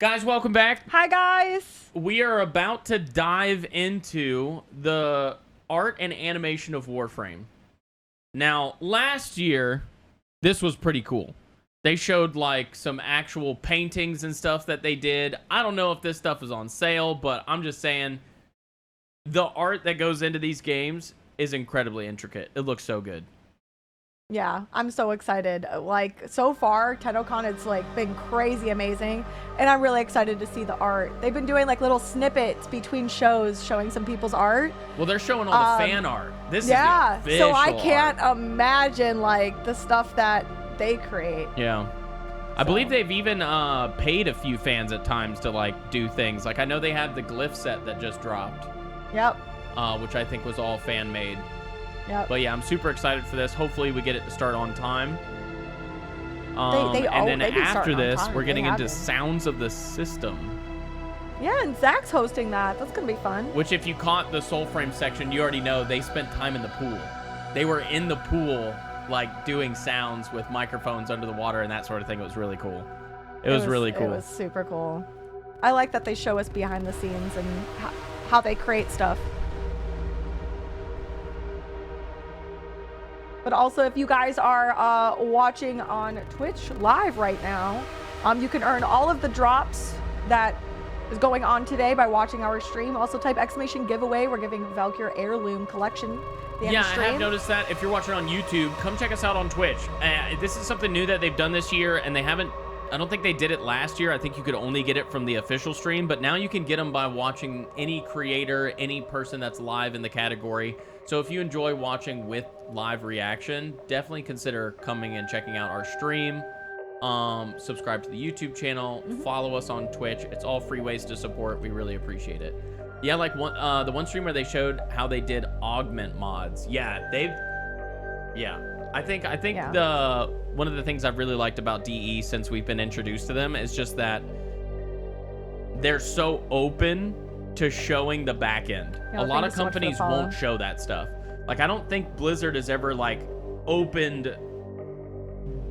Guys, welcome back. Hi, guys. We are about to dive into the art and animation of Warframe. Now, last year, this was pretty cool. They showed, like, some actual paintings and stuff that they did. I don't know if this stuff is on sale, but I'm just saying the art that goes into these games is incredibly intricate. It looks so good. Yeah, I'm so excited. Like, so far, TennoCon has, like, been crazy amazing, and I'm really excited to see the art. They've been doing, like, little snippets between shows showing some people's art. Well, they're showing all the fan art. This is the official so I can't art. Imagine, like, the stuff that they create. Yeah. I believe they've even paid a few fans at times to, like, do things. Like, I know they had the glyph set that just dropped. Yep. Which I think was all fan-made. Yep. But yeah, I'm super excited for this. Hopefully we get it to start on time. And then after this, we're getting into Sounds of the System. Yeah, and Zach's hosting that. That's going to be fun. Which, if you caught the Soulframe section, you already know they spent time in the pool. They were in the pool, like, doing sounds with microphones under the water and that sort of thing. It was really cool. It was really cool. It was super cool. I like that they show us behind the scenes and how they create stuff. But also, if you guys are watching on Twitch live right now, you can earn all of the drops that is going on today by watching our stream. Also, type exclamation giveaway. We're giving Valkyr Heirloom Collection. Yeah, I have noticed that. If you're watching on YouTube, come check us out on Twitch. This is something new that they've done this year, and they haven't... I don't think they did it last year. I think you could only get it from the official stream, but now you can get them by watching any creator, any person that's live in the category. So if you enjoy watching with live reaction, definitely consider coming and checking out our stream. Subscribe to the YouTube channel, follow us on Twitch. It's all free ways to support. We really appreciate it. Yeah, like the one stream where they showed how they did augment mods. Yeah, I think one of the things I've really liked about DE since we've been introduced to them is just that they're so open to showing the back end. A lot of companies won't show that stuff. Like, I don't think Blizzard has ever, like, opened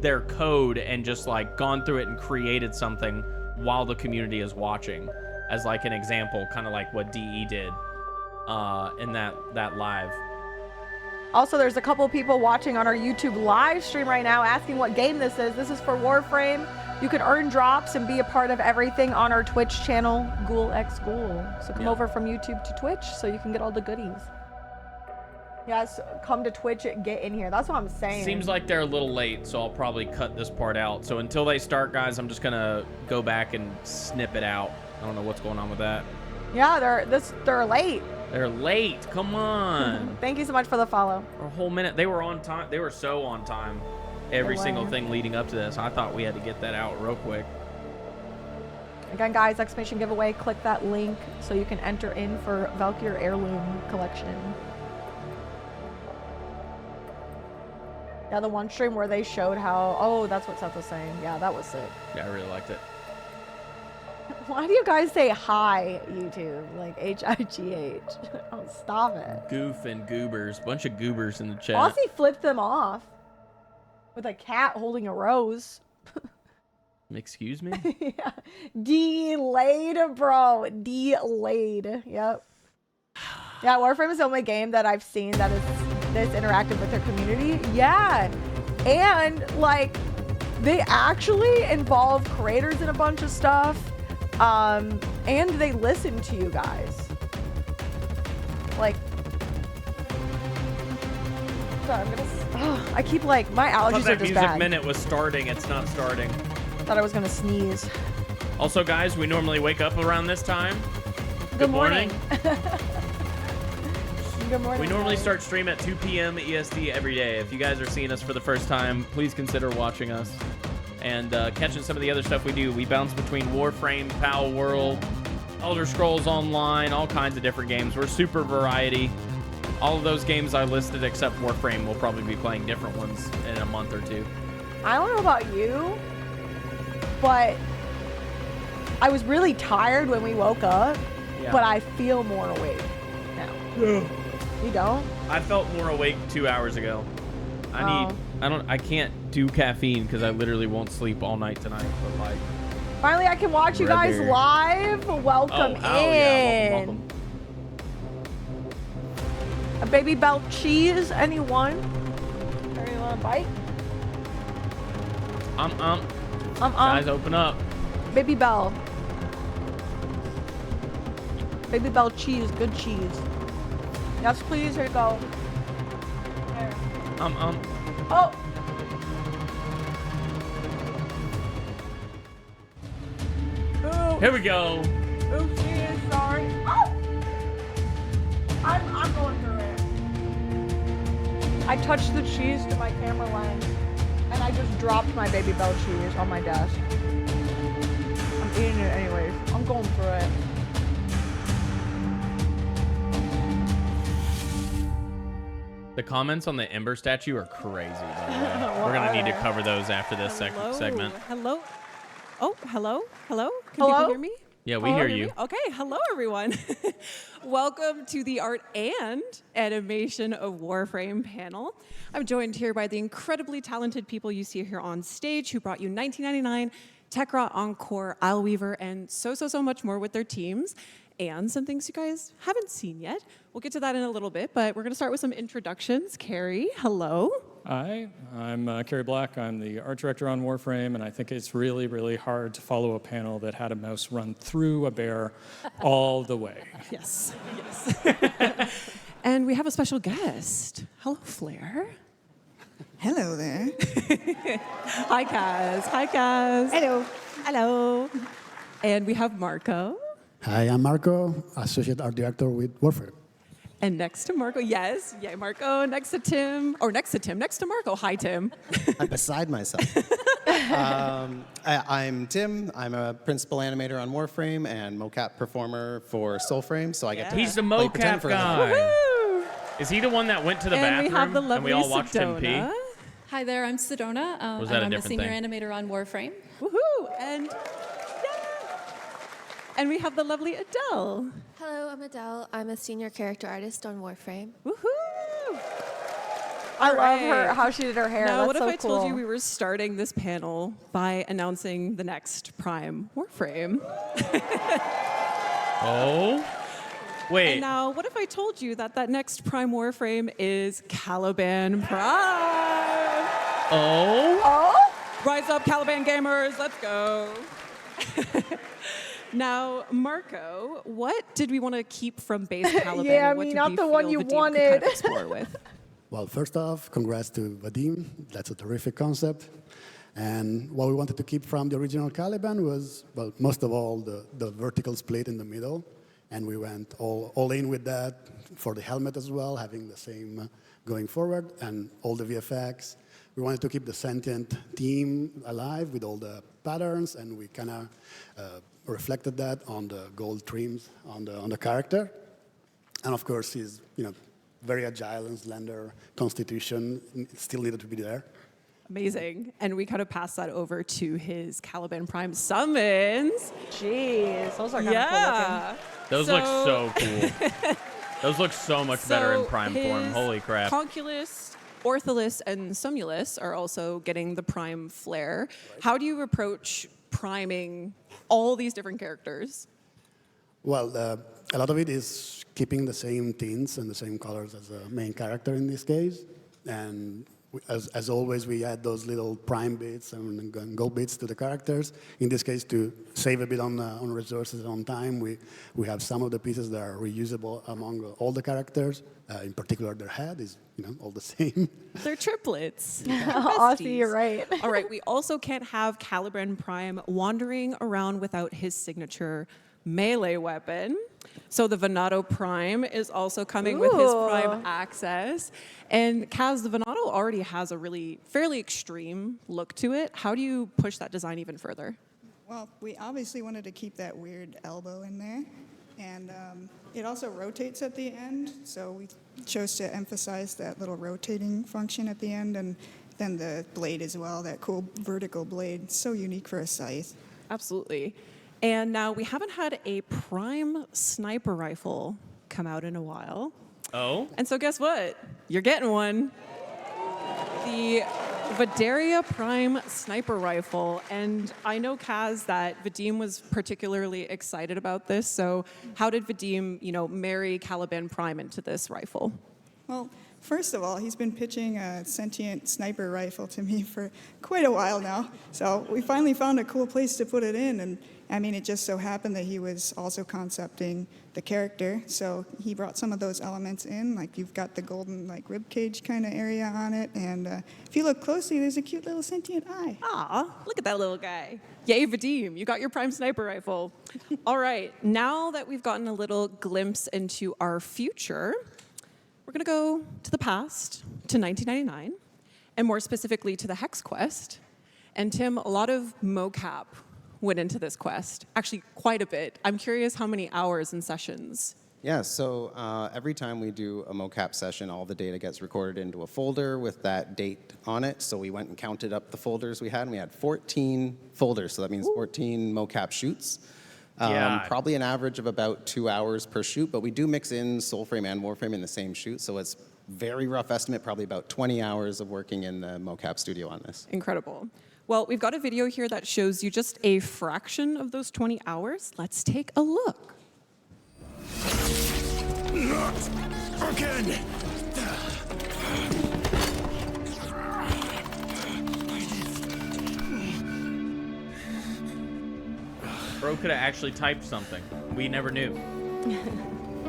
their code and just, like, gone through it and created something while the community is watching, as, like, an example, kind of like what DE did in that live. Also, there's a couple people watching on our YouTube live stream right now asking what game this is. This is for Warframe. You can earn drops and be a part of everything on our Twitch channel, Ghoul X Ghoul. So come over from YouTube to Twitch so you can get all the goodies. Yes, come to Twitch and get in here. That's what I'm saying. Seems like they're a little late, so I'll probably cut this part out. So until they start, guys, I'm just gonna go back and snip it out. I don't know what's going on with that. Yeah, they're late. They're late. Come on. Thank you so much for the follow. For a whole minute. They were on time. They were so on time. Every single thing leading up to this. I thought we had to get that out real quick. Again, guys, exclamation giveaway. Click that link so you can enter in for Valkyr Heirloom Collection. Yeah, the one stream where they showed how... Oh, that's what Seth was saying. Yeah, that was sick. Yeah, I really liked it. Why do you guys say hi, YouTube? Like H-I-G-H. Oh, stop it. Goof and goobers. Bunch of goobers in the chat. Aussie flipped them off with a cat holding a rose. Excuse me? Yeah. Delayed, bro. Delayed. Yep. Yeah, Warframe is the only game that I've seen that is this interactive with their community. Yeah. And, like, they actually involve creators in a bunch of stuff. And they listen to you guys. Like, sorry, I keep, like, my allergies are just bad. That music minute was starting. It's not starting. Thought I was gonna sneeze. Also, guys, we normally wake up around this time. Good morning. Good morning. We normally start stream at 2 p.m. EST every day. If you guys are seeing us for the first time, please consider watching us and catching some of the other stuff we do. We bounce between Warframe, Pal World, Elder Scrolls Online, all kinds of different games. We're super variety. All of those games I listed except Warframe. We'll probably be playing different ones in a month or two. I don't know about you, but I was really tired when we woke up, but I feel more awake now. Yeah. You don't? I felt more awake 2 hours ago. I can't do caffeine because I literally won't sleep all night tonight, but like Finally, I can watch you guys Brother. live. Welcome in. Welcome. A baby bell cheese, anyone? Anyone a bite? Guys, open up. Baby bell. Baby bell cheese, good cheese. Yes, please. Here you go. There. Oh. Ooh. Here we go. Ooh, cheese. Sorry. Oh. I'm going through it. I touched the cheese to my camera lens, and I just dropped my baby bell cheese on my desk. I'm eating it anyways. I'm going through it. The comments on the Ember statue are crazy, by the way. We're going to need to cover those after this segment. Hello. Oh, hello. Hello. Can Hello? people hear me? Yeah, we hear you. Me? Okay. Hello, everyone. Welcome to the Art and Animation of Warframe panel. I'm joined here by the incredibly talented people you see here on stage who brought you 1999, Techrot Encore, Isleweaver, and so much more with their teams. And some things you guys haven't seen yet. We'll get to that in a little bit, but we're going to start with some introductions. Carrie, hello. Hi, I'm Carrie Black. I'm the art director on Warframe, and I think it's really, really hard to follow a panel that had a mouse run through a bear all the way. Yes. And we have a special guest. Hello, Flair. Hello there. Hi, Kaz. Hi, Kaz. Hello. Hello. And we have Marco. Hi, I'm Marco, Associate Art Director with Warframe. And next to Marco, yes. Yeah, Marco. Next to Tim. Or next to Marco. Hi, Tim. I'm beside myself. I'm Tim. I'm a principal animator on Warframe and mocap performer for Soulframe, so I get to He's the play pretend mocap for a little guy. bit. Woo! Is he the one that went to the And we have the bathroom and we lovely all watched him pee? Sedona. Hi there, I'm Sedona. Was that a I'm a different senior thing? animator on Warframe. Woohoo! And we have the lovely Adele. Hello, I'm Adele. I'm a senior character artist on Warframe. Woohoo! I love her, how she did her hair. Now, That's what if so I cool. told you we were starting this panel by announcing the next Prime Warframe? Oh? Wait. And now, what if I told you that next Prime Warframe is Caliban Prime? Oh? Oh? Rise up, Caliban gamers, let's go. Now, Marco, what did we want to keep from base Caliban? Yeah, I What mean, did not we the feel one you the team could wanted. kind of explore with? Well, first off, congrats to Vadim. That's a terrific concept. And what we wanted to keep from the original Caliban was, well, most of all, the vertical split in the middle. And we went all in with that for the helmet as well, having the same going forward, and all the VFX. We wanted to keep the sentient theme alive with all the patterns, and we kind of reflected that on the gold trims on the character. And of course, he's very agile and slender constitution still needed to be there. Amazing. And we kind of passed that over to his Caliban Prime summons. Jeez, those are kind of cool looking. Those look so cool. Those look so much better in Prime form. his Holy crap. Conculus, Ortholus, and Sumulus are also getting the Prime flair. How do you approach priming all these different characters? Well, a lot of it is keeping the same tints and the same colors as the main character in this case. And as always, we add those little prime bits and gold bits to the characters. In this case, to save a bit on resources and on time, we have some of the pieces that are reusable among all the characters. In particular, their head is all the same. They're triplets. Aussie, you're right. All right, we also can't have Caliban Prime wandering around without his signature melee weapon. So the Venato Prime is also coming with his Prime access. And Kaz, the Venato already has a really fairly extreme look to it. How do you push that design even further? Well, we obviously wanted to keep that weird elbow in there. And it also rotates at the end, so we chose to emphasize that little rotating function at the end, and then the blade as well, that cool vertical blade, so unique for a scythe. Absolutely. And now we haven't had a Prime sniper rifle come out in a while. Oh? And so guess what? You're getting one. The Vaderia Prime sniper rifle. And I know, Kaz, that Vadim was particularly excited about this. So how did Vadim, marry Caliban Prime into this rifle? Well, first of all, he's been pitching a sentient sniper rifle to me for quite a while now. So we finally found a cool place to put it in. And I mean, it just so happened that he was also concepting the character. So he brought some of those elements in, like you've got the golden rib cage kind of area on it. And if you look closely, there's a cute little sentient eye. Aw, look at that little guy. Yay, Vadim, you got your Prime sniper rifle. All right, now that we've gotten a little glimpse into our future, we're gonna go to the past, to 1999, and more specifically to the Hex Quest. And Tim, a lot of mocap went into this quest. Actually, quite a bit. I'm curious how many hours and sessions. Yeah, so every time we do a mocap session, all the data gets recorded into a folder with that date on it. So we went and counted up the folders we had, and we had 14 folders. So that means 14 mocap shoots. Probably an average of about 2 hours per shoot, but we do mix in Soulframe and Warframe in the same shoot. So it's very rough estimate, probably about 20 hours of working in the mocap studio on this. Incredible. Well, we've got a video here that shows you just a fraction of those 20 hours. Let's take a look. Not again! Bro could have actually typed something. We never knew.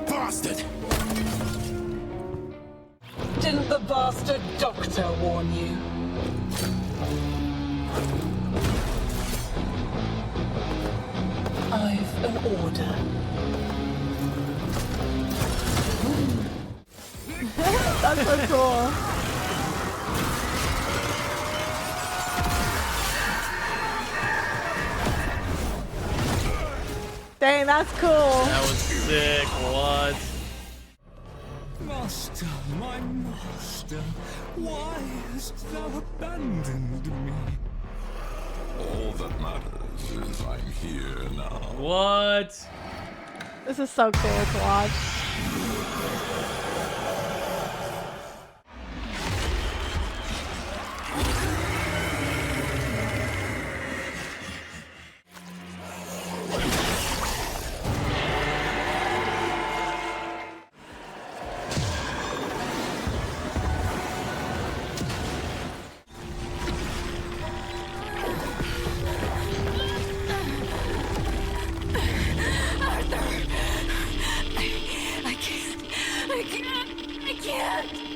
Bastard! Didn't the bastard doctor warn you? I've an order. That's so cool. Dang, that's cool. That was sick. What? Master, my master, why hast thou abandoned me? All that matters is I'm here now. What? This is so cool to watch.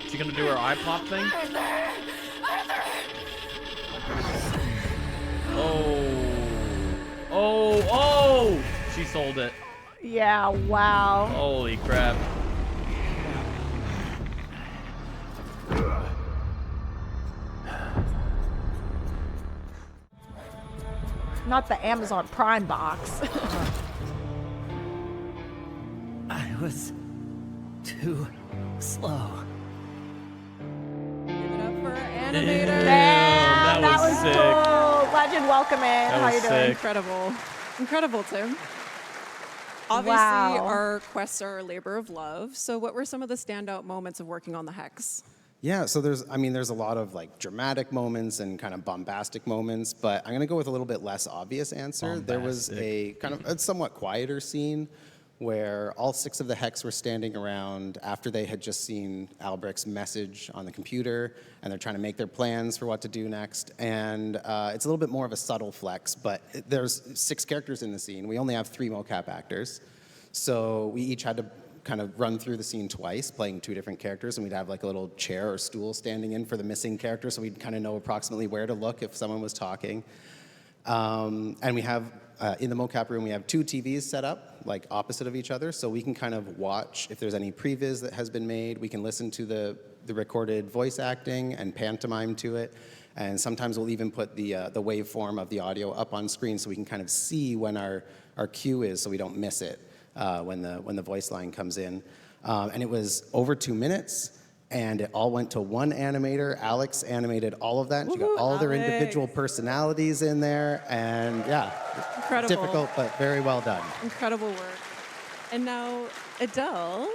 She gonna do her eye pop thing? Oh! She sold it. Yeah, wow. Holy crap. Not the Amazon Prime box. I was too slow. Give it up for our animator. Damn, that was sick. cool. Legend, welcome in. How you was doing? sick. Incredible. Incredible, Tim. Obviously, Wow. our quests are a labor of love. So what were some of the standout moments of working on the Hex? Yeah, so there's a lot of dramatic moments and kind of bombastic moments, but I'm gonna go with a little bit less obvious answer. There was a kind of a somewhat quieter scene where all 6 of the Hex were standing around after they had just seen Albrecht's message on the computer, and they're trying to make their plans for what to do next. And it's a little bit more of a subtle flex, but there's 6 characters in the scene. We only have 3 mocap actors, so we each had to kind of run through the scene twice, playing 2 different characters, and we'd have a little chair or stool standing in for the missing character, so we'd kind of know approximately where to look if someone was talking. And we have, in the mocap room, we have 2 TVs set up, opposite of each other, so we can kind of watch if there's any previs that has been made. We can listen to the recorded voice acting and pantomime to it, and sometimes we'll even put the waveform of the audio up on screen so we can kind of see when our cue is, so we don't miss it. When the voice line comes in. And it was over 2 minutes, and it all went to one animator. Alex animated all of that, and she got all their individual personalities in there, and yeah, Incredible. difficult, but very well done. Incredible work. And now, Adele,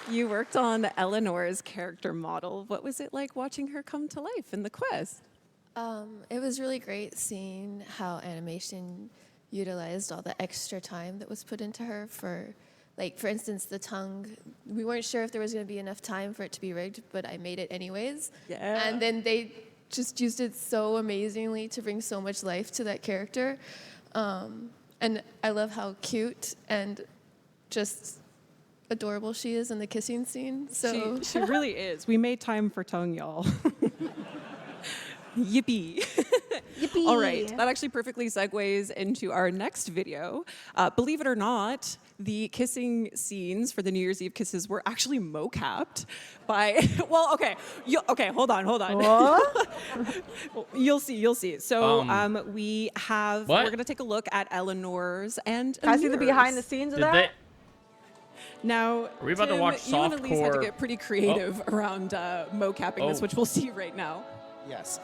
you worked on Eleanor's character model. What was it like watching her come to life in the quest? It was really great seeing how animation utilized all the extra time that was put into her for, like, for instance, the tongue. We weren't sure if there was going to be enough time for it to be rigged, but I made it anyways. Yeah. And then they just used it so amazingly to bring so much life to that character. And I love how cute and just adorable she is in the kissing scene. So She really is. We made time for tongue, y'all. Yippee. Yippee. All right, that actually perfectly segues into our next video. Believe it or not, the kissing scenes for the New Year's Eve kisses were actually mo-capped by, well, okay, hold on. What? You'll see. So we have, What? we're gonna take a look at Eleanor's and Can I see the Amir's. behind the scenes of Did that? they? Now, Are we about to Tim, watch you and Elise had to softcore- get pretty creative around mo-capping this, Oh. which we'll see right now. Yes.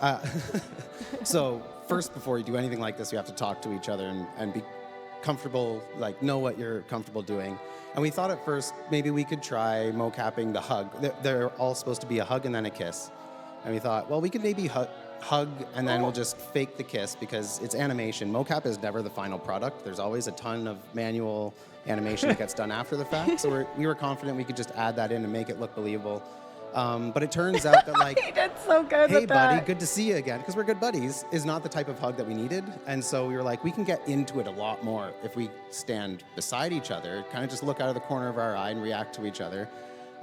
So first, before you do anything like this, you have to talk to each other and be comfortable, like know what you're comfortable doing. And we thought at first maybe we could try mo-capping the hug. They're all supposed to be a hug and then a kiss. And we thought, well, we could maybe hug and then we'll just fake the kiss because it's animation. Mocap is never the final product. There's always a ton of manual animation that gets done after the fact. So we were confident we could just add that in and make it look believable. But it turns out that, like, He did so good hey, with that. buddy, good to see you again, because we're good buddies, is not the type of hug that we needed. And so we were like, we can get into it a lot more if we stand beside each other, kind of just look out of the corner of our eye and react to each other.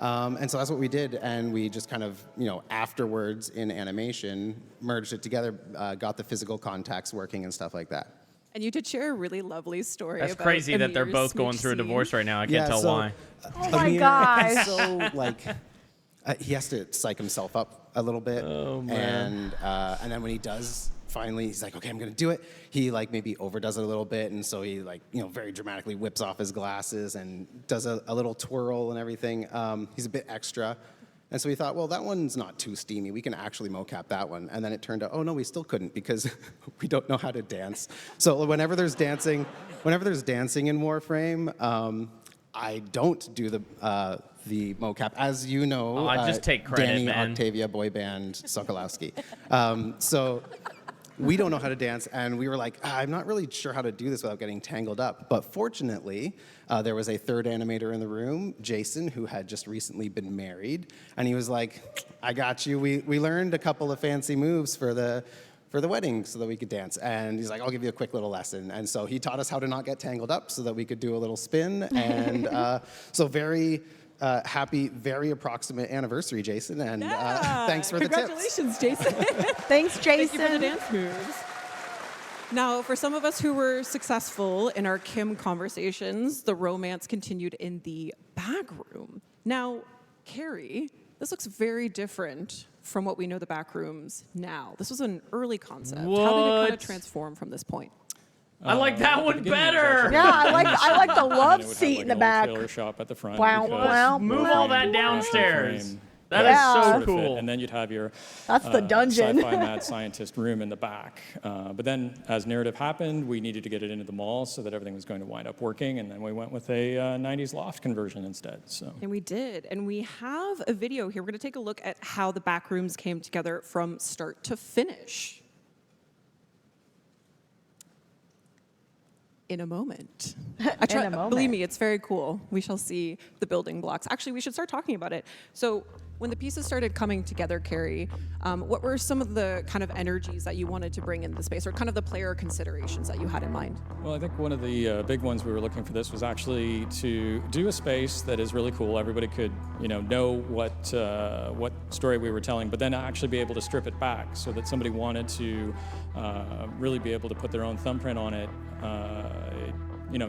And so that's what we did. And we just kind of, afterwards in animation, merged it together, got the physical contacts working and stuff like that. And you did share a really lovely story. That's about crazy that they're Amir's both going smooch through a scene. divorce right now. I can't tell so, why. Oh my Amir gosh. is so, like, he has to psych himself up a little bit. Oh, man. And then when he does, finally, he's like, okay, I'm going to do it. He, like, maybe overdoes it a little bit. And so he, like, very dramatically whips off his glasses and does a little twirl and everything. He's a bit extra. And so we thought, well, that one's not too steamy. We can actually mocap that one. And then it turned out, oh, no, we still couldn't because we don't know how to dance. So whenever there's dancing in Warframe, I don't do the mocap. As you know, Oh, I just take credit, Danny, man. Octavia, boy band, Sokolowski. So we don't know how to dance, and we were like, I'm not really sure how to do this without getting tangled up. But fortunately, there was a third animator in the room, Jason, who had just recently been married, and he was like, I got you. We learned a couple of fancy moves for the wedding so that we could dance. And he's like, I'll give you a quick little lesson. And so he taught us how to not get tangled up so that we could do a little spin. And so very happy, very approximate anniversary, Jason. And thanks for the tips. Congratulations, Jason. Thanks, Jason. Thank you for the dance moves. Now, for some of us who were successful in our Kim conversations, the romance continued in the back room. Now, Carrie, this looks very different from what we know the back rooms now. This was an early concept. How did it kind What? of transform from this point? I like that one beginning, it was better. actually- Yeah, I like the And love it would have, seat like, in the an old back. trailer shop at the front. Wow, because wow. Move Warframe all that and downstairs. Protoframe, That Yeah. is sort so of fit. cool. And then you'd have your That's the dungeon. sci-fi mad scientist room in the back. But then as narrative happened, we needed to get it into the mall so that everything was going to wind up working. And then we went with a 90s loft conversion instead. So. And we did. And we have a video here. We're going to take a look at how the back rooms came together from start to finish. In a moment. In a moment. Believe me, it's very cool. We shall see the building blocks. Actually, we should start talking about it. So when the pieces started coming together, Carrie, what were some of the kind of energies that you wanted to bring into the space, or kind of the player considerations that you had in mind? Well, I think one of the big ones we were looking for this was actually to do a space that is really cool. Everybody could, know what story we were telling, but then actually be able to strip it back so that somebody wanted to really be able to put their own thumbprint on it.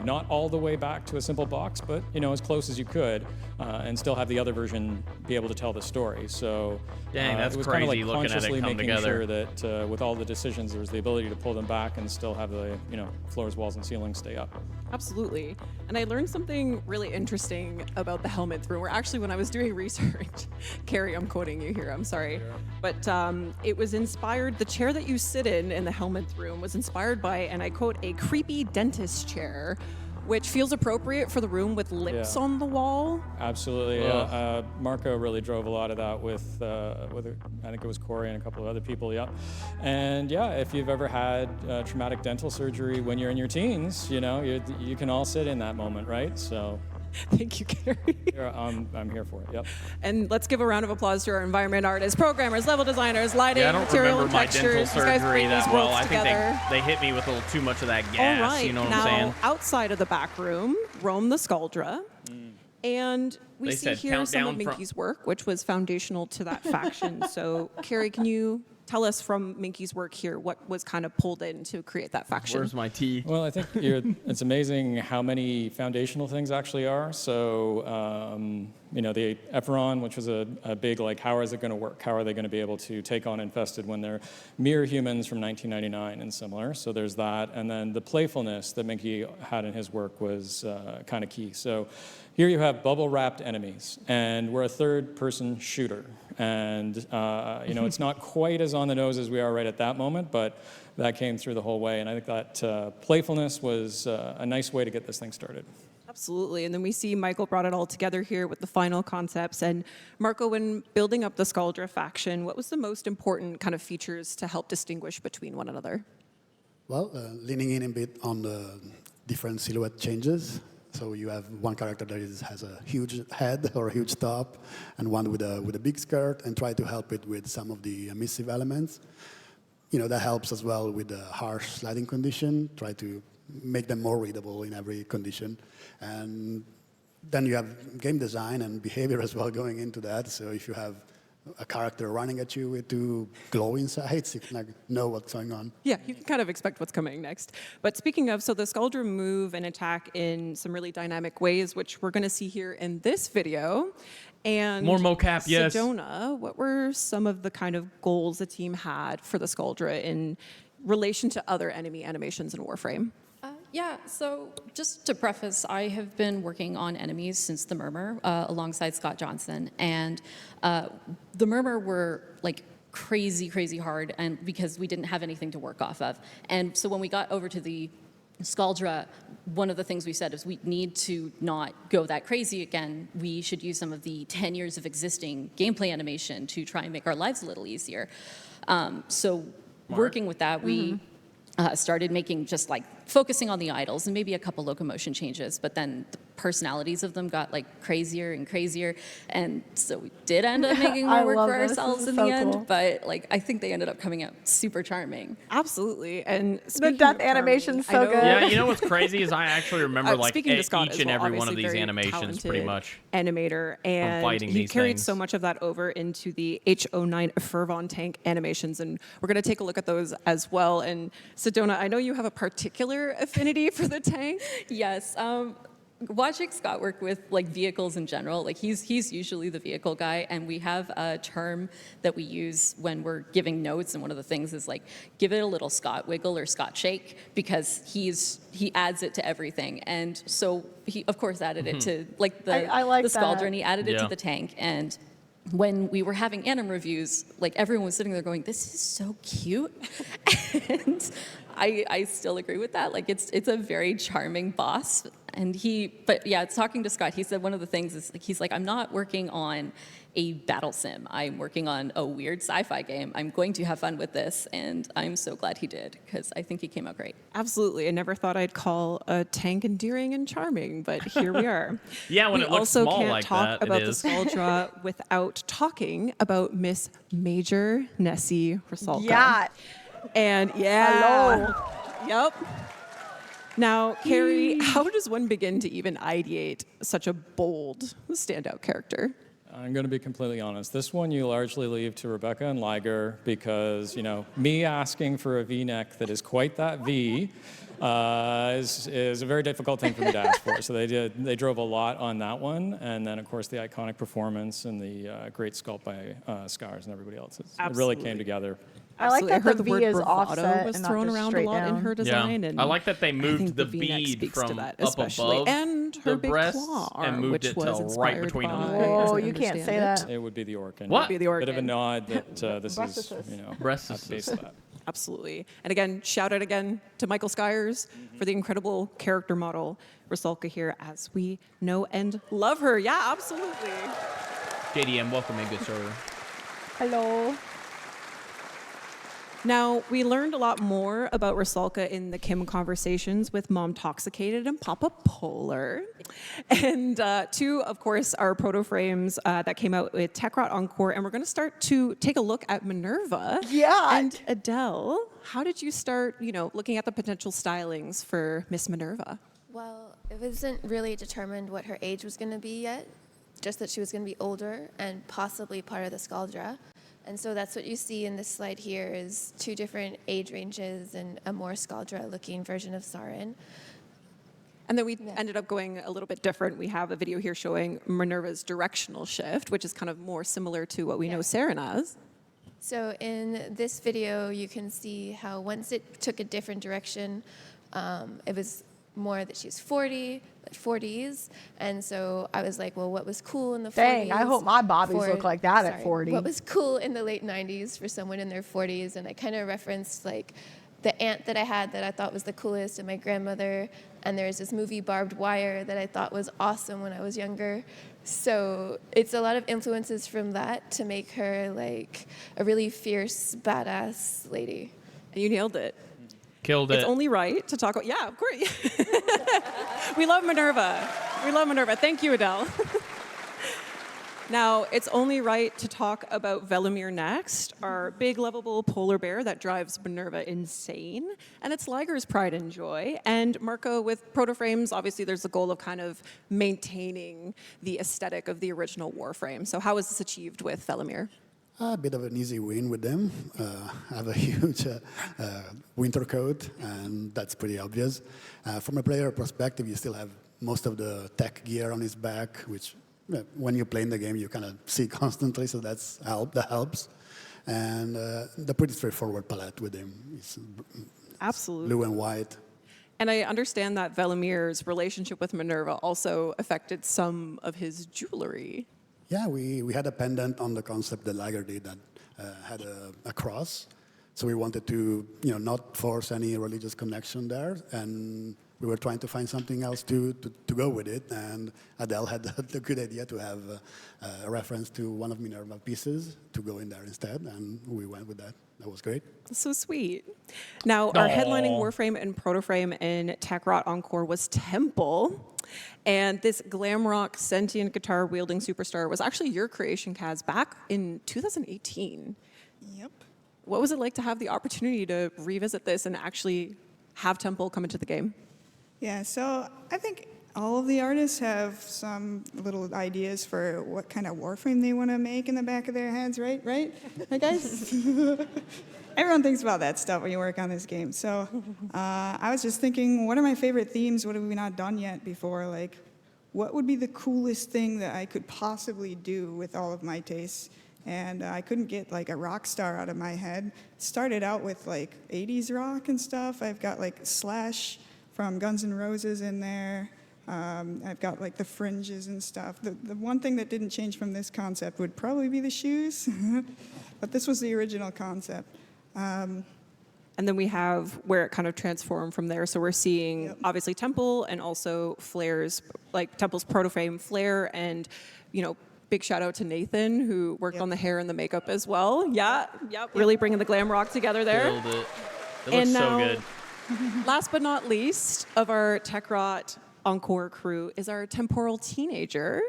Not all the way back to a simple box, but as close as you could, and still have the other version be able to tell the story. So Dang, that's it was kind of crazy like looking at it consciously come making together. sure that with all the decisions, there was the ability to pull them back and still have the floors, walls, and ceilings stay up. Absolutely. And I learned something really interesting about the helmet room. Where actually, when I was doing research, Carrie, I'm quoting you here, I'm sorry. But it was inspired, the chair that you sit in the helmet room was inspired by, and I quote, a creepy dentist chair which feels appropriate for the room with lips on the wall. Absolutely. Marco really drove a lot of that with I think it was Corey and a couple of other people. Yeah. And yeah, if you've ever had traumatic dental surgery when you're in your teens, you can all sit in that moment, right? So. Thank you, Carrie. I'm here for it. Yep. And let's give a round of applause to our environment artists, programmers, level designers, lighting, I don't material, remember and my textures. dental These guys surgery bring that these well. worlds I think together. they hit me with a little too much of that gas. All right. You know what now, I'm saying? outside of the back room, roam the Scaldra. And we They see said here some of countdown from- Minky's work, which was foundational to that faction. So, Carrie, can you tell us from Minky's work here what was kind of pulled in to create that faction? Where's my tea? Well, I think it's amazing how many foundational things actually are. So, the Ephron, which was a big, how is it going to work? How are they going to be able to take on Infested when they're mere humans from 1999 and similar? So there's that. And then the playfulness that Minky had in his work was kind of key. So here you have bubble-wrapped enemies, and we're a third-person shooter. And, it's not quite as on the nose as we are right at that moment, but that came through the whole way. And I think that playfulness was a nice way to get this thing started. Absolutely. And then we see Michael brought it all together here with the final concepts. And Marco, when building up the Scaldra faction, what was the most important kind of features to help distinguish between one another? Well, leaning in a bit on the different silhouette changes. So you have one character that has a huge head or a huge top, and one with a big skirt, and try to help it with some of the emissive elements. That helps as well with the harsh sliding condition. Try to make them more readable in every condition. And then you have game design and behavior as well going into that. So if you have a character running at you with two glowing sides, you can know what's going on. Yeah, you can kind of expect what's coming next. But speaking of, so the Scaldra move and attack in some really dynamic ways, which we're going to see here in this video. And more mocap, yes. Sedona, what were some of the kind of goals the team had for the Scaldra in relation to other enemy animations in Warframe? Yeah, so just to preface, I have been working on enemies since the Murmur alongside Scott Johnson. And the Murmur were crazy hard, and because we didn't have anything to work off of. And so when we got over to the Scaldra, one of the things we said is we need to not go that crazy again. We should use some of the 10 years of existing gameplay animation to try and make our lives a little easier. So working with that, we started making focusing on the idols and maybe a couple locomotion changes, but then the personalities of them got crazier and crazier, and so we did end up making more work for ourselves in the end, but I think they ended up coming out super charming. Absolutely. And The death animation's so good. Yeah, you know what's crazy is I actually remember speaking to Scott each as and well, every one of obviously these very animations pretty talented much. Animator, and fighting he these carried things. so much of that over into the H09 Fervon tank animations, and we're going to take a look at those as well. And Sedona, I know you have a particular affinity for the tank. Yes. Watching Scott work with vehicles in general, he's usually the vehicle guy, and we have a term that we use when we're giving notes, and one of the things is give it a little Scott wiggle or Scott shake, because he adds it to everything. And so he of course added it to I like the Scaldra, that. and he added it to the tank. And when we were having anim reviews, everyone was sitting there going, "This is so cute," and I still agree with that. It's a very charming boss. And talking to Scott, he said one of the things is he's I'm not working on a battle sim. I'm working on a weird sci-fi game. I'm going to have fun with this, and I'm so glad he did, because I think he came out great. Absolutely. I never thought I'd call a tank endearing and charming, but here we are. Yeah, when we it looks also small can't like talk that, about it the is. Scaldra without talking about Miss Major Nessie Rusalka. Yeah. And Hello. Yep. Now, Carrie, how does one begin to even ideate such a bold, standout character? I'm going to be completely honest. This one you largely leave to Rebecca and Liger, because, me asking for a V-neck that is quite that V is a very difficult thing for me to ask for. So they drove a lot on that one. And then, of course, the iconic performance and the great sculpt by Scars and everybody else. It really came together. I like Absolutely. that I heard the the V word is bravado offset was and not thrown just around a straight lot in down. her design. Yeah. And I like that they I moved think the V-neck bead speaks to from that, up especially. above And her the big breasts claw and arm, moved which it to was right inspired between them. by, Oh, as I you can't say understand that. it, It would be the organ. What? Be the Bit of a organ. nod that this is, Breastises. at the base Breastises. of that. Absolutely. And again, shout out again to Michael Skyers for the incredible character model, Rusalka here, as we know and love her. Yeah, absolutely. JDM, welcome in, good sir. Hello. Now, we learned a lot more about Rusalka in the Kim conversations with Mom Toxicated and Papa Polar. And two, of course, are Protoframes that came out with Techrot Encore. And we're going to start to take a look at Minerva. Yeah. And Adele, how did you start, looking at the potential stylings for Miss Minerva? Well, it wasn't really determined what her age was going to be yet, just that she was going to be older and possibly part of the Scaldra. And so that's what you see in this slide here is 2 different age ranges and a more Scaldra-looking version of Sarin. And then we ended up going a little bit different. We have a video here showing Minerva's directional shift, which is kind of more similar to what we know Sarin as. So in this video, you can see how once it took a different direction, it was more that she's 40s. And so I was like, well, what was cool in the 40s? Dang, I hope my bobbies look like that at 40. What was cool in the late 90s for someone in their 40s? And I kind of referenced like the aunt that I had that I thought was the coolest and my grandmother. And there's this movie Barbed Wire that I thought was awesome when I was younger. So it's a lot of influences from that to make her like a really fierce, badass lady. And you nailed it. Killed it. It's only right to talk about, yeah, of course. We love Minerva. We love Minerva. Thank you, Adele. Now, it's only right to talk about Velimir next, our big, lovable polar bear that drives Minerva insane. And it's Liger's pride and joy. And Marco, with Protoframes, obviously there's the goal of kind of maintaining the aesthetic of the original Warframe. So how was this achieved with Velimir? A bit of an easy win with them. I have a huge winter coat, and that's pretty obvious. From a player perspective, you still have most of the tech gear on his back, which when you play in the game, you kind of see constantly, so that helps. And the pretty straightforward palette with him. It's Absolutely. Blue and white. And I understand that Velimir's relationship with Minerva also affected some of his jewelry. Yeah, we had a pendant on the concept that Liger did that had a cross. So we wanted to, not force any religious connection there, and we were trying to find something else to go with it. And Adele had the good idea to have a reference to one of Minerva's pieces to go in there instead, and we went with that. That was great. So sweet. Now, our headlining Warframe and Protoframe in Techrot Encore was Temple. And this glam rock sentient guitar wielding superstar was actually your creation, Kaz, back in 2018. Yep. What was it like to have the opportunity to revisit this and actually have Temple come into the game? Yeah, so I think all of the artists have some little ideas for what kind of Warframe they want to make in the back of their heads, right? Right, guys? Everyone thinks about that stuff when you work on this game. So I was just thinking, what are my favorite themes? What have we not done yet before? Like, what would be the coolest thing that I could possibly do with all of my tastes? And I couldn't get like a rock star out of my head. It started out with like 80s rock and stuff. I've got like Slash from Guns N' Roses in there. I've got like the fringes and stuff. The one thing that didn't change from this concept would probably be the shoes. But this was the original concept. And then we have where it kind of transformed from there. So we're seeing obviously Temple and also Flair's, like Temple's Protoframe, Flair, and big shout out to Nathan who worked on the hair and the makeup as well. Really bringing the glam rock together there. Killed it. It looks so good. Last but not least of our Techrot Encore crew is our temporal teenager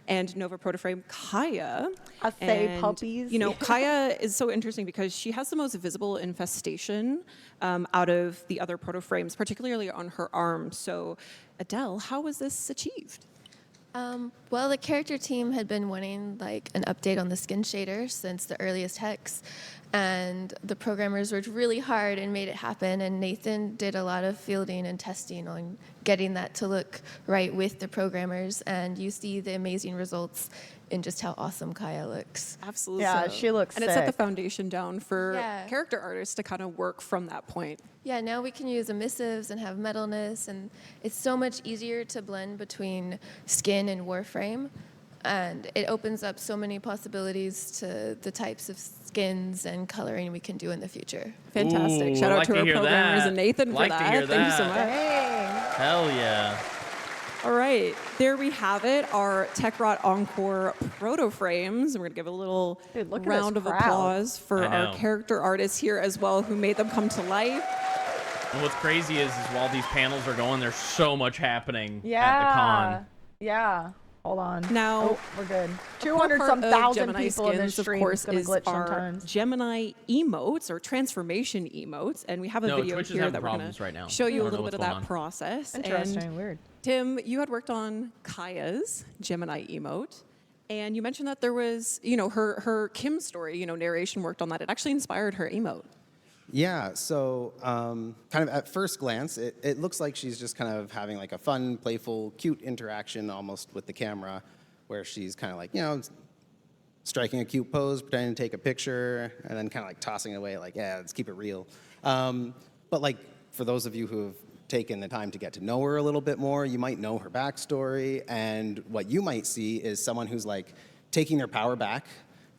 and Nova Protoframe, Kaya. I say puppies. Kaya is so interesting because she has the most visible infestation out of the other Protoframes, particularly on her arm. So, Adele, how was this achieved? Well, the character team had been wanting like an update on the skin shader since the earliest hex, and the programmers worked really hard and made it happen, and Nathan did a lot of fielding and testing on getting that to look right with the programmers, and you see the amazing results in just how awesome Kaya looks. Absolutely. Yeah, she looks and sick. it set the foundation down for character artists to kind of work from that point. Yeah, now we can use emissives and have metalness, and it's so much easier to blend between skin and Warframe. And it opens up so many possibilities to the types of skins and coloring we can do in the future. Fantastic. Ooh, Shout out like to to our hear programmers that. and Nathan Like for to that. hear Thank you so that. much. Dang. Hell yeah. All right, there we have it, our Techrot Encore Protoframes. We're going to give a little Dude, look at round this of crowd. applause for I our know. character artists here as well who made them come to life. And what's crazy is while these panels are going, there's so much happening Yeah. at the con. Yeah. Hold on. Now, oh, we're good. A 200 core some part of thousand Gemini people in this skins, stream. of course, It's gonna is glitch our sometimes. Gemini emotes or transformation emotes, and we have a No, video Twitch is here having that we're going problems right now. to show you I a don't know little bit of what's that going on. process. Interesting. And Weird. Tim, you had worked on Kaya's Gemini emote, and you mentioned that there was, her Kim story, narration worked on that. It actually inspired her emote. Yeah, so kind of at first glance, it looks like she's just kind of having like a fun, playful, cute interaction almost with the camera, where she's kind of like, striking a cute pose, pretending to take a picture, and then kind of like tossing it away like, yeah, let's keep it real. But like, for those of you who have taken the time to get to know her a little bit more, you might know her backstory, and what you might see is someone who's like taking their power back,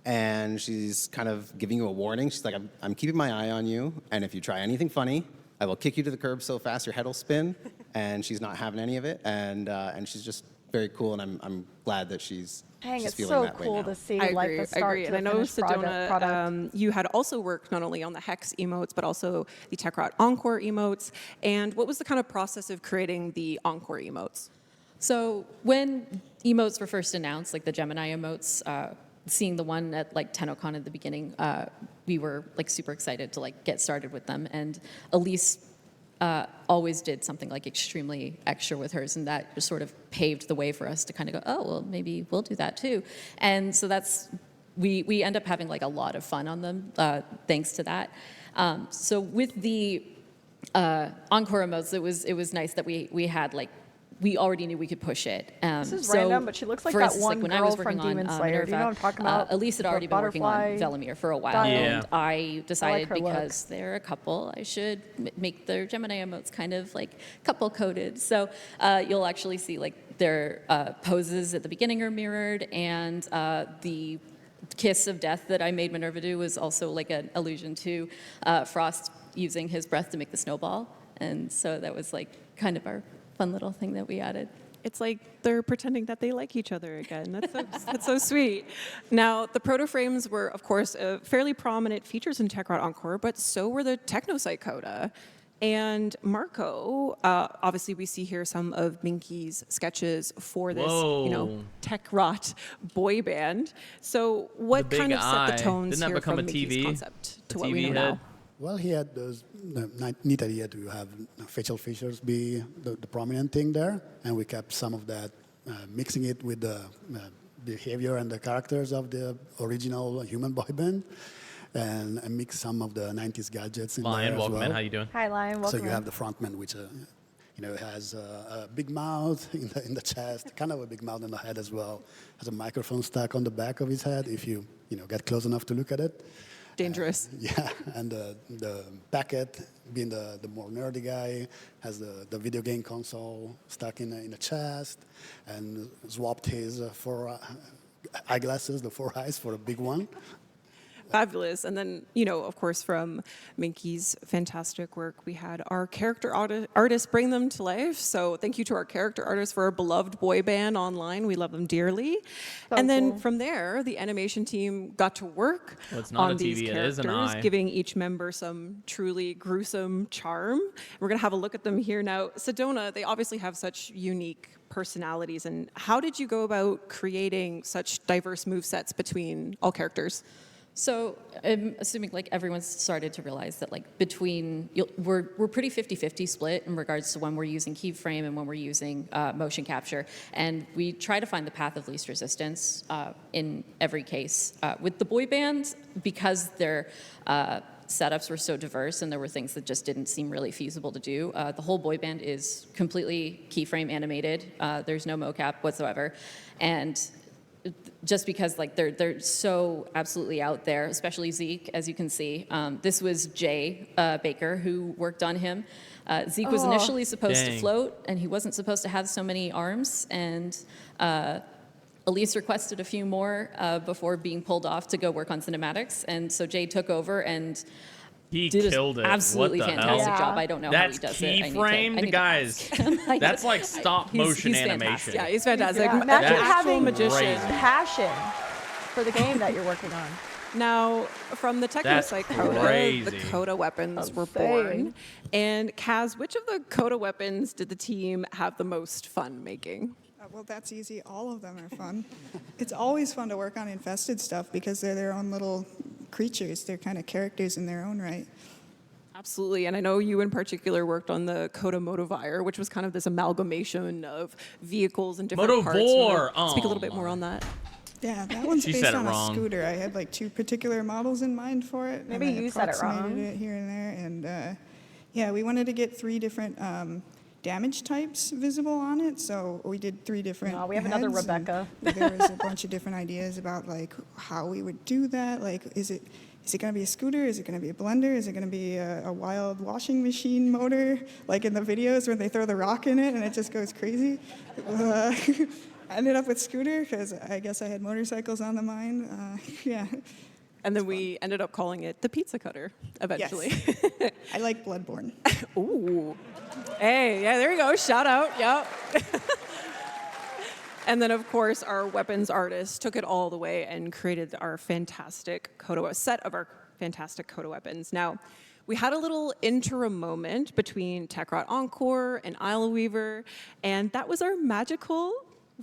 and she's kind of giving you a warning. She's like, I'm keeping my eye on you, and if you try anything funny, I will kick you to the curb so fast your head will spin. And she's not having any of it, and she's just very cool, and I'm glad that she's Dang, she's it's feeling so that way cool now. to see I like agree, the start to And I the know, finished product. Sedona, you had also worked not only on the Hex emotes, but also the Techrot Encore emotes. And what was the kind of process of creating the Encore emotes? So when emotes were first announced, like the Gemini emotes, seeing the one at like TennoCon at the beginning, we were like super excited to like get started with them. And Elise always did something like extremely extra with hers, and that just sort of paved the way for us to kind of go, oh, well, maybe we'll do that too. And so we end up having like a lot of fun on them thanks to that. So with the Encore emotes, it was nice that we had like, we already knew we could push it. This is so random, but she looks like for that instance, one when I girl was from working Demon on, Slayer. Do you know what I'm talking about? Elise had The already been working on butterfly Velimir for a while, style. Yeah. and I decided her look. because they're a couple, I should make their Gemini emotes kind of like couple coded. So you'll actually see like their poses at the beginning are mirrored, and the kiss of death that I made Minerva do was also like an allusion to Frost using his breath to make the snowball. And so that was like kind of our fun little thing that we added. It's like they're pretending that they like each other again. That's so sweet. Now, the Protoframes were, of course, fairly prominent features in Techrot Encore, but so were the Technocyte Coda. And Marco, obviously we see here some of Minky's sketches for this, Whoa. Techrot boy band. So what The kind big of set eye. the tones Didn't that here become from a Minky's TV? concept to A what we TV know head? now? Well, he had the neat idea to have facial features be the prominent thing there, and we kept some of that, mixing it with the behavior and the characters of the original human boy band, and mix some of the 90s gadgets in Lion, there as welcome well. in. How you doing? Hi, Lion. Welcome. So you in. have the frontman, which has a big mouth in the chest, kind of a big mouth in the head as well. Has a microphone stuck on the back of his head if you get close enough to look at it. Dangerous. Yeah, and the Packet, being the more nerdy guy, has the video game console stuck in the chest, and swapped his four eyeglasses, the 4 eyes, for a big one. Fabulous. And then, of course, from Minky's fantastic work, we had our character artists bring them to life. So thank you to our character artists for our beloved boy band online. We love them dearly. And then cool. from there, the animation team got to work Well, it's not on a these TV, it is an characters, eye. giving each member some truly gruesome charm. We're going to have a look at them here now. Sedona, they obviously have such unique personalities. And how did you go about creating such diverse movesets between all characters? So I'm assuming like everyone's started to realize that like we're pretty 50-50 split in regards to when we're using keyframe and when we're using motion capture, and we try to find the path of least resistance in every case. With the boy band, because their setups were so diverse and there were things that just didn't seem really feasible to do, the whole boy band is completely keyframe animated. There's no mocap whatsoever, and just because like they're so absolutely out there, especially Zeke, as you can see. This was Jay Baker who worked on him. Zeke was initially supposed to Dang. float, and he wasn't supposed to have so many arms. And Elise requested a few more before being pulled off to go work on cinematics, and so Jay took over and He did killed an it. absolutely What the fantastic hell? job. I don't know how he That's does it. I need to keyframed, guys. ask him. That's like stop motion he's animation. fantastic. Yeah, he's fantastic. Yeah. Imagine That's having crazy. passion for the game that you're working on. Now, from the That's Technocyte Coda, crazy. the Coda weapons were Insane. born. And Kaz, which of the Coda weapons did the team have the most fun making? Well, that's easy. All of them are fun. It's always fun to work on infested stuff because they're their own little creatures. They're kind of characters in their own right. Absolutely, and I know you in particular worked on the Coda Motovire, which was kind of this amalgamation of vehicles and different parts. Motovore! Wanna Speak a little Oh, bit more on that. Yeah, that one's She based said it on wrong. a scooter. I had like 2 particular models in mind for it. Maybe and I you said it approximated wrong. it here and there, and yeah, we wanted to get 3 different damage types visible on it, so we did 3 different. Oh, we have another heads, and Rebecca. There was a bunch of different ideas about like how we would do that. Like, is it going to be a scooter? Is it going to be a blender? Is it going to be a wild washing machine motor, like in the videos where they throw the rock in it and it just goes crazy? I ended up with scooter because I guess I had motorcycles on the mind. Yeah. And then we ended up calling it the Pizza Cutter eventually. Yes. I like Bloodborne. Ooh. Hey, yeah, there you go. Shout out. Yep. And then, of course, our weapons artist took it all the way and created our fantastic Coda set of our fantastic Coda weapons. Now, we had a little interim moment between Techrot Encore and Isle Weaver, and that was our magical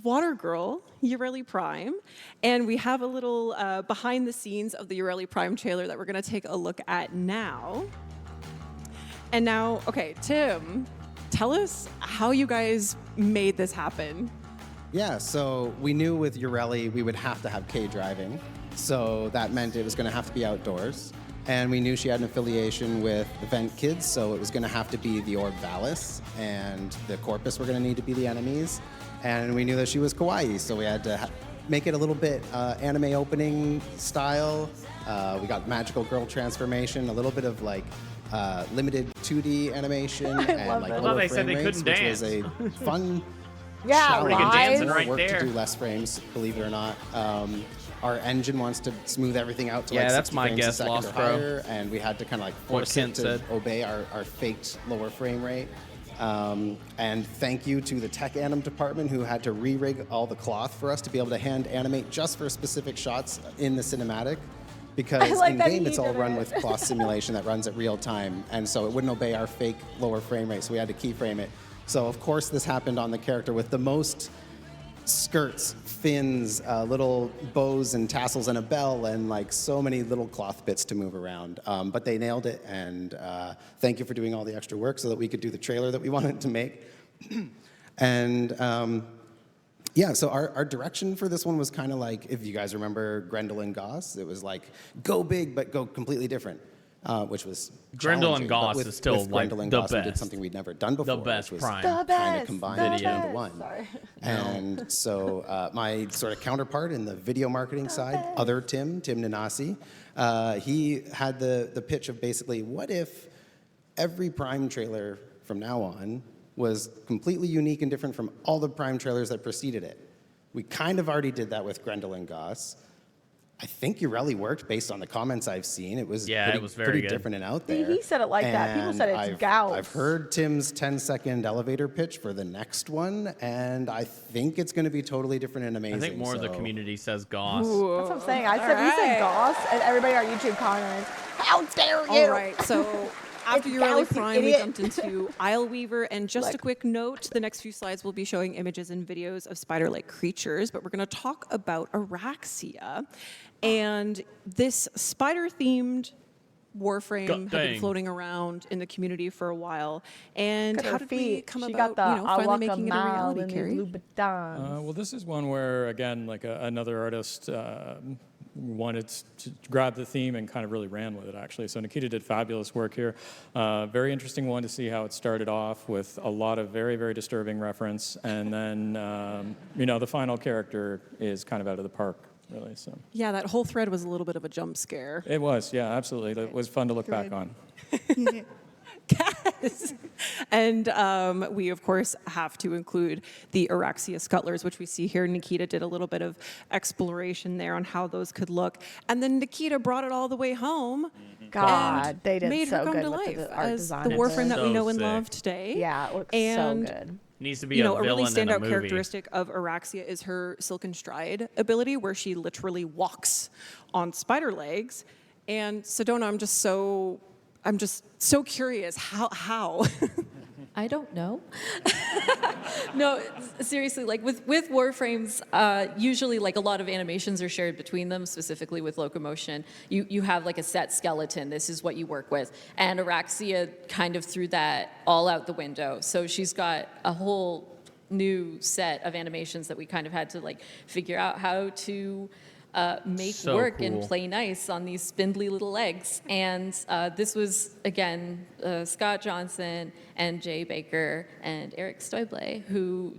water girl, Yareli Prime. And we have a little behind the scenes of the Yareli Prime trailer that we're going to take a look at now. And now, okay, Tim, tell us how you guys made this happen. Yeah, so we knew with Yareli we would have to have K driving, so that meant it was going to have to be outdoors. And we knew she had an affiliation with the Vent Kids, so it was going to have to be the Orb Valis, and the Corpus were going to need to be the enemies. And we knew that she was kawaii, so we had to make it a little bit anime opening style. We got magical girl transformation, a little bit of like limited 2D animation, and like I thought lower they said frame they rates, couldn't which was a fun Yeah, challenge. Pretty good dancing live. right work there. to do less frames, believe it or not. Our engine wants to smooth everything out to Yeah, like that's 60 my frames a guess, second Lost or Pro. higher, and we had to kind of like What force Kent it to said. obey our faked lower frame rate. And thank you to the tech anim department who had to re-rig all the cloth for us to be able to hand animate just for specific shots in the cinematic. Because like in that game he it's all did run it. with cloth simulation that runs at real time, and so it wouldn't obey our fake lower frame rate, so we had to keyframe it. So of course this happened on the character with the most skirts, fins, little bows and tassels and a bell, and like so many little cloth bits to move around. But they nailed it, and thank you for doing all the extra work so that we could do the trailer that we wanted to make. And yeah, so our direction for this one was kind of like, if you guys remember Grendel and Goss, it was like, go big, but go completely different. Which was Grendel and challenging, but Goss with- is still with Grendel like and the Goss, we did best. something we'd never done before, best which was Prime. The kind of best, combine the it into best. one. Sorry. And so my sort of counterpart in the video marketing side, other Tim Nanasi, he had the pitch of basically, what if every Prime trailer from now on was completely unique and different from all the Prime trailers that preceded it? We kind of already did that with Grendel and Goss. I think Yareli worked based on the comments I've seen. It was, Yeah, pretty, it was very pretty good. different and out See, there. he said it like that. People said it's And gauss. I've heard Tim's 10-second elevator pitch for the next one, and I think it's going to be totally different and amazing. I think more of the so- community says Goss. That's what I'm saying. I said, we said right. Goss, and everybody on YouTube commented, how dare you? All right, so after It's Yareli Gauss, you Prime, we idiot. jumped into Isle Weaver, and just a Look. quick note, the next few slides will be showing images and videos of spider-like creatures, but we're going to talk about Araxia. And this spider-themed Warframe God had been dang. floating around in the community for a while. And Look at how her did we feet. come She about, got the finally making it a Awakamal reality, and the Carrie? Louboutins. Well, this is one where, again, like another artist wanted to grab the theme and kind of really ran with it, actually. So Nikita did fabulous work here. Very interesting one to see how it started off with a lot of very, very disturbing reference. And then, the final character is kind of out of the park, really. So Yeah, that whole thread was a little bit of a jump scare. it was, yeah, absolutely. It was fun to look back Good. on. Yeah. Yes. And we, of course, have to include the Araxia scuttlers, which we see here. Nikita did a little bit of exploration there on how those could look. And then Nikita brought it all the way home. God, they did made so her come good to with life the art as design. the of Warframe this. that we So know and sick. love today. Yeah, it looks and, so good. Needs to be You a know, a really villain in a standout movie. characteristic of Araxia is her silken stride ability, where she literally walks on spider legs. And Sedona, I'm just so curious. How? I don't know. No, seriously, like with Warframes, usually like a lot of animations are shared between them, specifically with locomotion. You have like a set skeleton, this is what you work with. And Araxia kind of threw that all out the window. So she's got a whole new set of animations that we kind of had to like figure out how to make So work and cool. play nice on these spindly little legs. And this was, again, Scott Johnson and Jay Baker and Eric Stoible, who,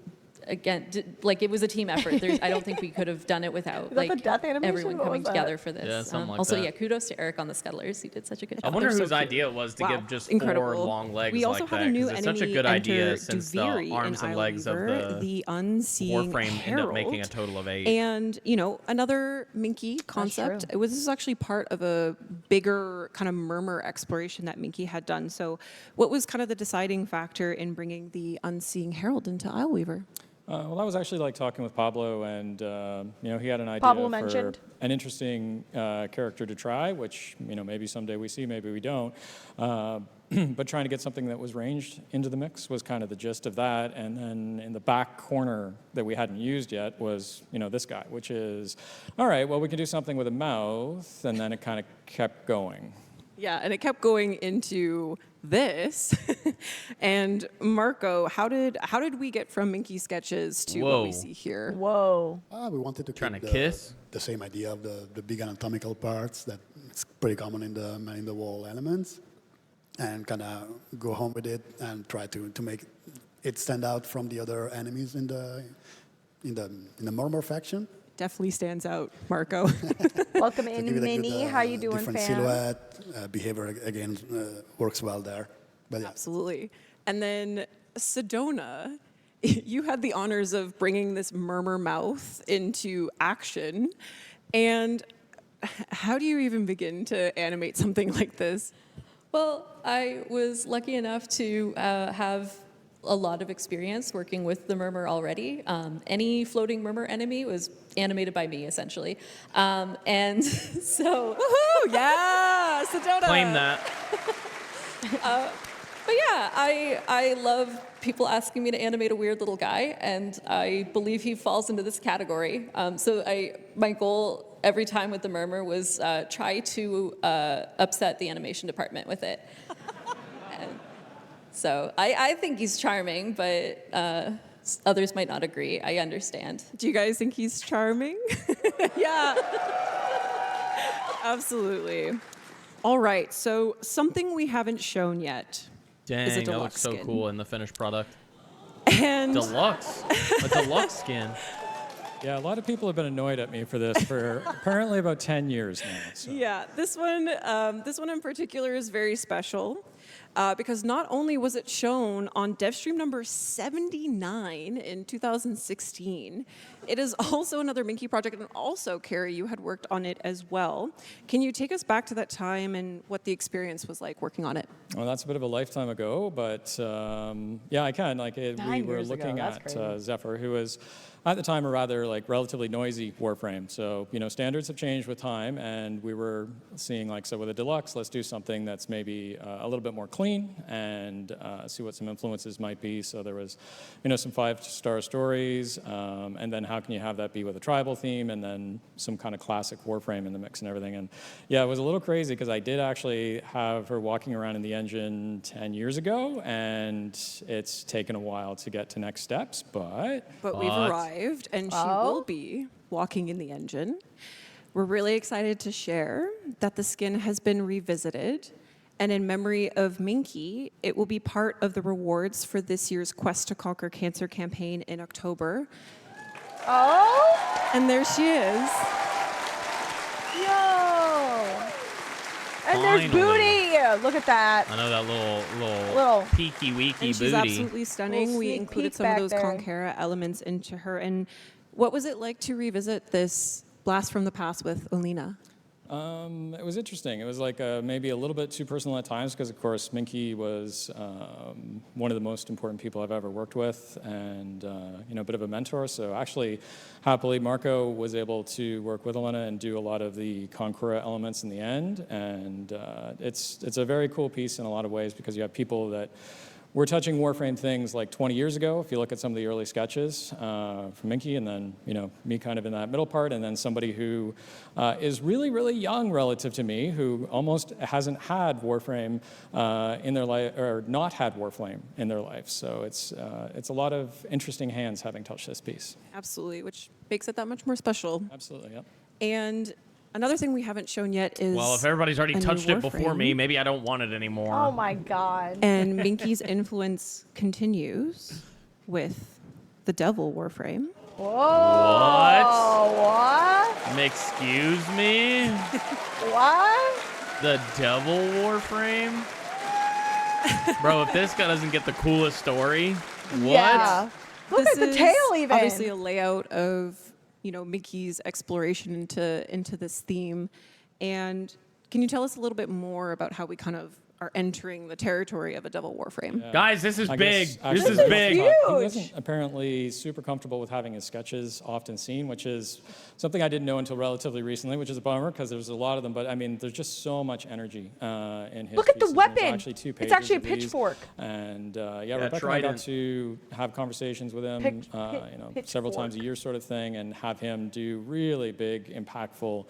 again, like it was a team effort. I don't think we could have done it without that the like death animation? everyone What coming was that? together for this. Yeah, something like also, that. yeah, kudos to Eric on the Scuttlers. He did such a good I job. wonder They're so whose cute. idea it was to Wow, give just incredible. 4 long legs We also like have that. a new 'cause it's such a enemy good idea enter since Duviri the arms in and legs of Isleweaver, the Unseeing Warframe end up making a Herald. total of 8. And, you know, another Minky concept. This is actually part of a bigger kind of Murmur exploration that Minky had done. So what was kind of the deciding factor in bringing the Unseeing Herald into Isleweaver? Well, I was actually like talking with Pablo, and you know, he had an idea Pablo for mentioned. an interesting character to try, which you know maybe someday we see, maybe we don't. But trying to get something that was ranged into the mix was kind of the gist of that. And then in the back corner that we hadn't used yet was this guy, which is all right. Well, we can do something with a mouth, and then it kind of kept going. Yeah, and it kept going into this. And Marco, how did we get from Minky sketches to what we Whoa. see here? Whoa. We wanted to Trying keep to kiss? the same idea of the big anatomical parts that it's pretty common in the wall elements, and kind of go home with it and try to make it stand out from the other enemies in the Murmur faction. Definitely stands out, Marco. Welcome To in, give it a Minnie. good, How you doing, different fam? silhouette, behavior again works well there. But yeah. Absolutely. And then Sedona, you had the honors of bringing this Murmur mouth into action. And how do you even begin to animate something like this? Well, I was lucky enough to have a lot of experience working with the Murmur already. Any floating Murmur enemy was animated by me, essentially. And so... Woohoo! Yeah! Sedona! Claim that. But yeah, I love people asking me to animate a weird little guy, and I believe he falls into this category. So my goal every time with the Murmur was try to upset the animation department with it. And so I think he's charming, but others might not agree. I understand. Do you guys think he's charming? Yeah. Absolutely. All right, so something we haven't shown yet is a Dang, that deluxe looks so skin. cool in the finished product. And Deluxe. A deluxe skin. Yeah, a lot of people have been annoyed at me for this for apparently about 10 years now. So. yeah, this one in particular is very special because not only was it shown on DevStream number 79 in 2016, it is also another Minky project, and also, Carrie, you had worked on it as well. Can you take us back to that time and what the experience was like working on it? Well, that's a bit of a lifetime ago, but yeah, I can. We 9 were years ago, looking that's at crazy. Zephyr, who was at the time a rather relatively noisy Warframe. So standards have changed with time, and we were seeing so with a deluxe, let's do something that's maybe a little bit more clean and see what some influences might be. So there was some 5-star stories, and then how can you have that be with a tribal theme, and then some kind of classic Warframe in the mix and everything. And yeah, it was a little crazy because I did actually have her walking around in the engine 10 years ago, and it's taken a while to get to next steps, but We've arrived, and she will be walking in the engine. We're really excited to share that the skin has been revisited, and in memory of Minky, it will be part of the rewards for this year's Quest to Conquer Cancer campaign in October. Oh! And there she is. Yo! And there's Finally. booty! Look at that. I know that little Little. peeky weeky And she's booty. absolutely stunning. Little We sneak included peek some of back those there. Conquera elements into her. And what was it like to revisit this Blast from the Past with Olina? It was interesting. It was like maybe a little bit too personal at times because, of course, Minky was one of the most important people I've ever worked with, and a bit of a mentor. So actually, happily, Marco was able to work with Elena and do a lot of the Conquera elements in the end. And it's a very cool piece in a lot of ways because you have people that were touching Warframe things like 20 years ago, if you look at some of the early sketches from Minky, and then me kind of in that middle part, and then somebody who is really, really young relative to me, who almost hasn't had Warframe in their life, or not had Warframe in their life. So it's a lot of interesting hands having touched this piece. Absolutely, which makes it that much more special. Absolutely, yep. And another thing we haven't shown yet is Well, if everybody's already a new touched it before Warframe. me, maybe I don't want it anymore. Oh my God. And Minky's influence continues with the Devil Warframe. Whoa. What? Excuse me? What? The Devil Warframe? Bro, if this guy doesn't get the coolest story, what? Yeah. Look This at the is tail even. Obviously a layout of Minky's exploration into this theme. And can you tell us a little bit more about how we kind of are entering the territory of a Devil Warframe? Guys, this is I big. guess, This actually, is big. He Huge. wasn't apparently super comfortable with having his sketches often seen, which is something I didn't know until relatively recently, which is a bummer because there's a lot of them. But I mean, there's just so much energy in his Look at the pieces. There's weapon. actually 2 pages It's actually a of these. pitchfork. And Rebecca and I got trident. to have conversations with him, several times a year, sort of thing, and have him do really big, impactful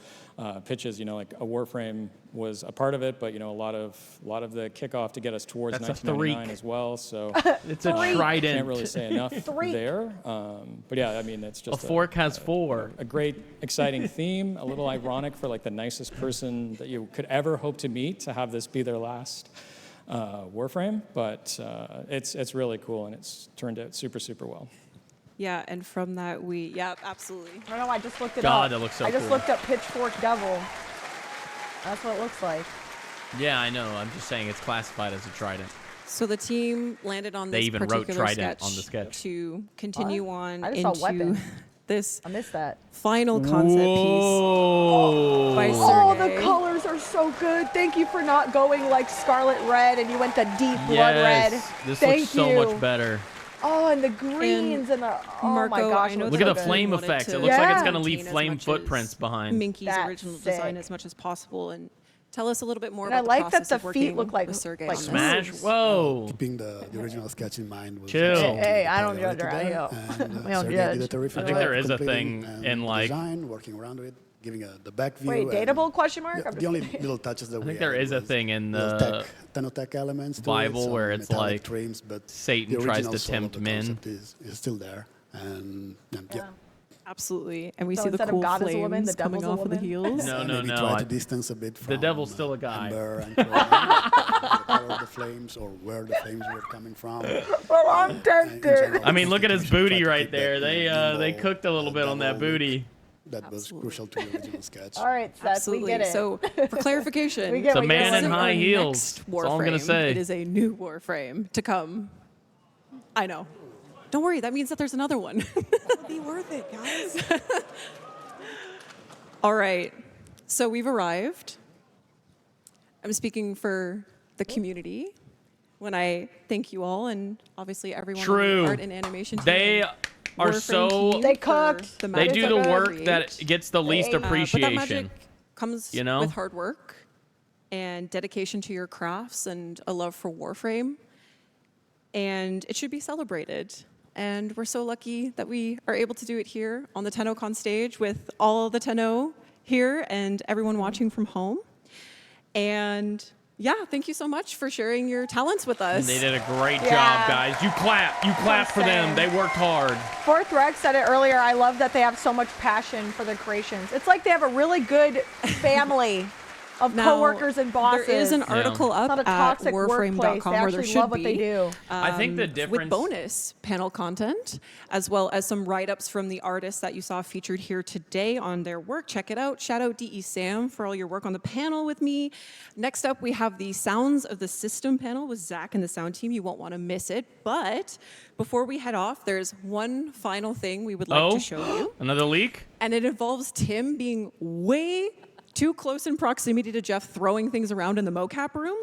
pitches. Like a Warframe was a part of it, but a lot of the kickoff to get us towards That's a 1999 threak. as well. So It's a Three. trident. can't really say enough there. But yeah, I mean, it's A just fork has 4. a great, exciting theme. A little ironic for like the nicest person that you could ever hope to meet to have this be their last Warframe. But it's really cool, and it's turned out super, super well. Yeah, and from that absolutely. I don't know. I just looked it God, up. that looks so I just cool. looked up Pitchfork Devil. That's what it looks like. Yeah, I know. I'm just saying it's classified as a trident. So the team landed on They this even wrote particular trident sketch on the sketch. to continue on I just saw into weapon. this I missed that. final concept Whoa. piece by Oh, Sergey. the colors are so good. Thank you for not going like scarlet red and you went the deep blood Yes, red. this Thank looks so you. much better. Oh, and the greens and the oh Marco, my gosh. I it know looks Look that at the so good. flame wanted effects. to It looks like it's Yeah. going to leave maintain as flame much as footprints behind. Minky's That's original design sick. as much as possible, and tell us a little bit more And I about like the that process the of feet working look like- with Sergey like on this. Smash. Whoa. Keeping the original sketch in mind. Was Chill. absolutely Hey, I don't priority judge around there, here. and, We don't Sergey judge. did a terrific I think job there is a completing, thing in, like- design, working around with it, giving the back view. Wait, and- dateable question mark? Yeah, I'm the just only kidding. little touches that I we think there added is a was thing in little the TennoTech elements to Bible it, some where it's metallic like trims, but Satan the tries original to soul of tempt the men. concept is still there, and yeah. Absolutely, and we So see the instead of cool God as a woman, flames the coming devil's a off of the woman? heels. No, And no, maybe no. try to distance a bit from devil's still a guy. Amber and Chrome, the color of the flames or where the flames were coming from. Well, I'm tempted. I mean, look at his We should try booty to right keep that there. They nimble, cooked a little bit on that devil look booty. That was crucial to the original sketch. All right, Seth, Absolutely. we get it. So, for clarification, We get It's a what you're man saying. in high our heels. next That's all I'm gonna Warframe, say. It is a new Warframe to come. I know. Don't worry, that means that there's another one. It'll be worth it, guys. All right, so we've arrived. I'm speaking for the community when I thank you all and obviously everyone on True. the art and animation team. They and are Warframe so. team They for cooked. the They magic do that the they work create. that gets the least But But that appreciation. magic comes You know? with hard work and dedication to your crafts and a love for Warframe. And it should be celebrated. And we're so lucky that we are able to do it here on the TennoCon stage with all the Tenno here and everyone watching from home. And yeah, thank you so much for sharing your talents with us. They did a great Yeah. job, guys. You clap. You clap for them. They worked hard. Fourth Rex said it earlier. I love that they have so much passion for their creations. It's like they have a really good family. of Now, coworkers and bosses. There is an article It's up not a at toxic workplace. warframe.com They where there actually should love what be. they do. I think the difference With bonus panel content, as well as some write-ups from the artists that you saw featured here today on their work. Check it out. Shout out DE Sam for all your work on the panel with me. Next up, we have the Sounds of the System panel with Zach and the sound team. You won't want to miss it. But before we head off, there's one final thing we would like to show you. Another leak? And it involves Tim being way too close in proximity to Jeff throwing things around in the mocap room.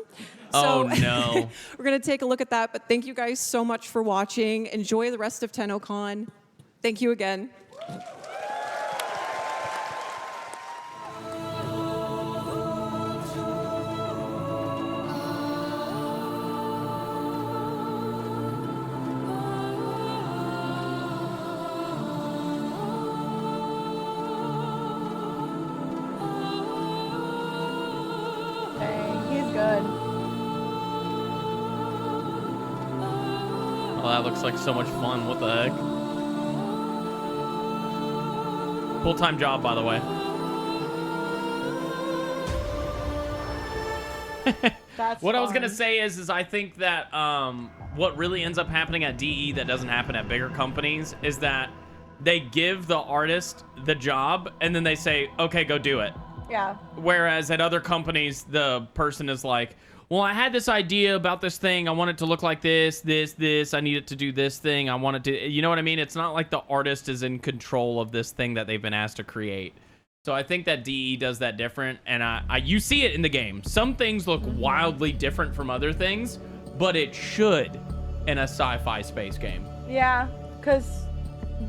Oh, no. We're going to take a look at that, but thank you guys so much for watching. Enjoy the rest of TennoCon. Thank you again. Oh, that looks like so much fun. What the heck? Full-time job, by the way. What I was gonna say is I think that what really ends up happening at DE that doesn't happen at bigger companies is that they give the artist the job and then they say, okay, go do it. Yeah. Whereas at other companies, the person is like, well, I had this idea about this thing. I want it to look like this. I need it to do this thing. I want it to, you know what I mean? It's not like the artist is in control of this thing that they've been asked to create. So I think that DE does that different, and you see it in the game. Some things look wildly different from other things, but it should in a sci-fi space game. Yeah, because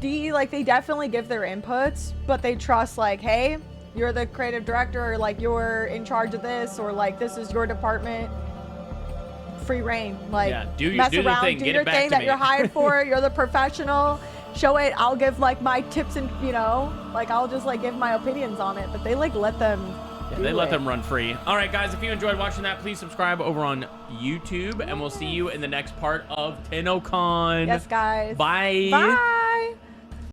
DE, like, they definitely give their inputs, but they trust, like, hey, you're the creative director, or like you're in charge of this, or like this is your department. Free reign, like mess around, do your thing that you're hired for. You're the professional. Show it. I'll give like my tips and like I'll just like give my opinions on it. But they like let them. Yeah, they let them run free. All right, guys, if you enjoyed watching that, please subscribe over on YouTube, and we'll see you in the next part of TennoCon. Yes, guys. Bye. Bye.